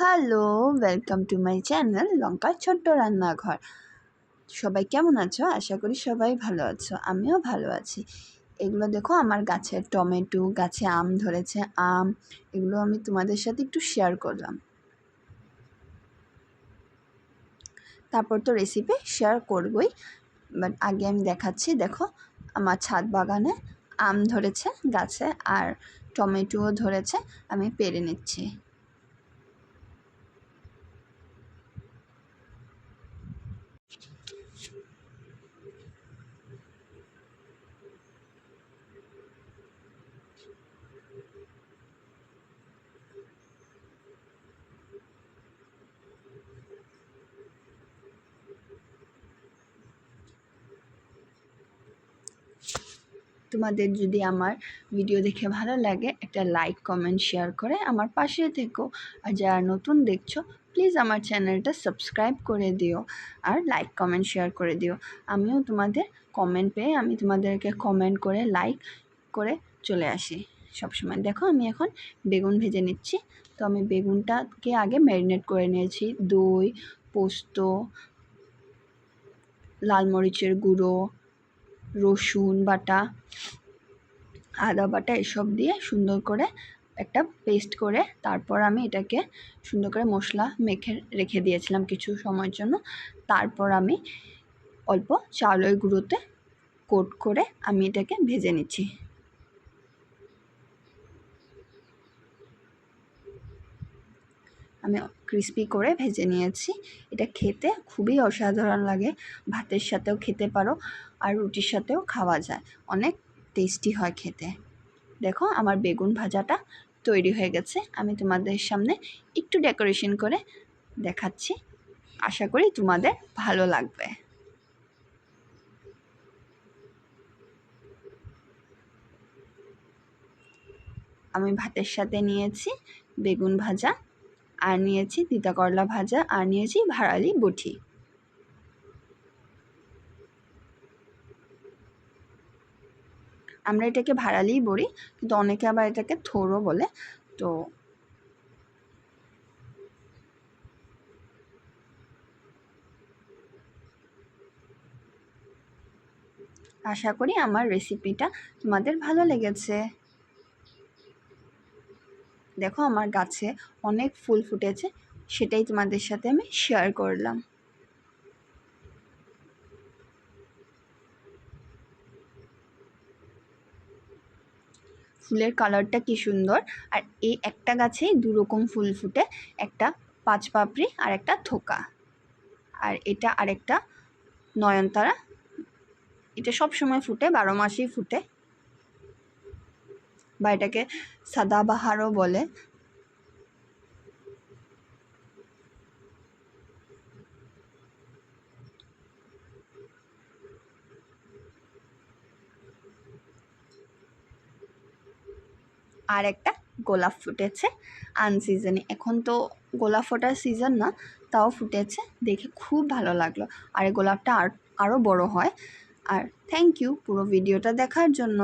Hello, welcome to my channel লঙ্কার ছোট্ট রান্নাঘর। সবাই কেমন আছো? আশা করি সবাই ভালো আছো, আমিও ভালো আছি। এগুলো দেখো আমার গাছের টমেটো, গাছে আম ধরেছে, এগুলো আমি তোমাদের সাথে একটু শেয়ার করলাম। তারপর তো রেসিপি শেয়ার করবই, বাট আগে আমি দেখাচ্ছি। দেখো আমার ছাদ বাগানে আম ধরেছে গাছে, আর টমেটোও ধরেছে, আমি পেরে নিচ্ছি। তোমাদের যদি আমার ভিডিও দেখে ভালো লাগে, একটা লাইক, কমেন্ট, শেয়ার করে আমার পাশে থেকো। আর যারা নতুন দেখছো, প্লিজ আমার চ্যানেলটা সাবস্ক্রাইব করে দিও আর লাইক, কমেন্ট, শেয়ার করে দিও। আমিও তোমাদের কমেন্ট পেয়ে আমি তোমাদেরকে কমেন্ট করে লাইক করে চলে আসি সবসময়। দেখো আমি এখন বেগুন ভেজে নিচ্ছি। তো আমি বেগুনটাকে আগে ম্যারিনেট করে নিয়েছি। দই, পোস্ত, লাল মরিচের গুঁড়ো, রসুন বাটা, আদা বাটা এসব দিয়ে সুন্দর করে একটা পেস্ট করে তারপর আমি এটাকে সুন্দর করে মশলা মেখে রেখে দিয়েছিলাম কিছু সময়ের জন্য। তারপর আমি অল্প চাউলের গুঁড়োতে কোট করে আমি এটাকে ভেজে নিচ্ছি। আমি ক্রিস্পি করে ভেজে নিয়েছি। এটা খেতে খুবই অসাধারণ লাগে, ভাতের সাথেও খেতে পারো আর রুটির সাথেও খাওয়া যায়, অনেক টেস্টি হয় খেতে। দেখো আমার বেগুন ভাজাটা তৈরি হয়ে গেছে। আমি তোমাদের সামনে একটু ডেকোরেশন করে দেখাচ্ছি, আশা করি তোমাদের ভালো লাগবে। আমি ভাতের সাথে নিয়েছি বেগুন ভাজা, আর নিয়েছি তিতা করলা ভাজা, আর নিয়েছি ভাড়ালি বটি। আমরা এটাকে ভাড়ালিই বলি, কিন্তু অনেকে আবার এটাকে থোরও বলে। তো আশা করি আমার রেসিপিটা তোমাদের ভালো লেগেছে। দেখো আমার গাছে অনেক ফুল ফুটেছে, সেটাই তোমাদের সাথে আমি শেয়ার করলাম। ফুলের কালারটা কি সুন্দর! আর এই একটা গাছেই দুরকম ফুল ফুটে, একটা পাঁচ পাপড়ি আর একটা থোকা। আর এটা আরেকটা নয়নতারা, এটা সব সময় ফুটে, 12 মাসেই ফুটে, বা এটাকে সাদাবাহারও বলে। আর একটা গোলাপ ফুটেছে আনসিজনে। এখন তো গোলাপ ফোটার সিজন না, তাও ফুটেছে, দেখে খুব ভালো লাগলো। আর এই গোলাপটা আরও বড় হয়। আর থ্যাংক ইউ পুরো ভিডিওটা দেখার জন্য।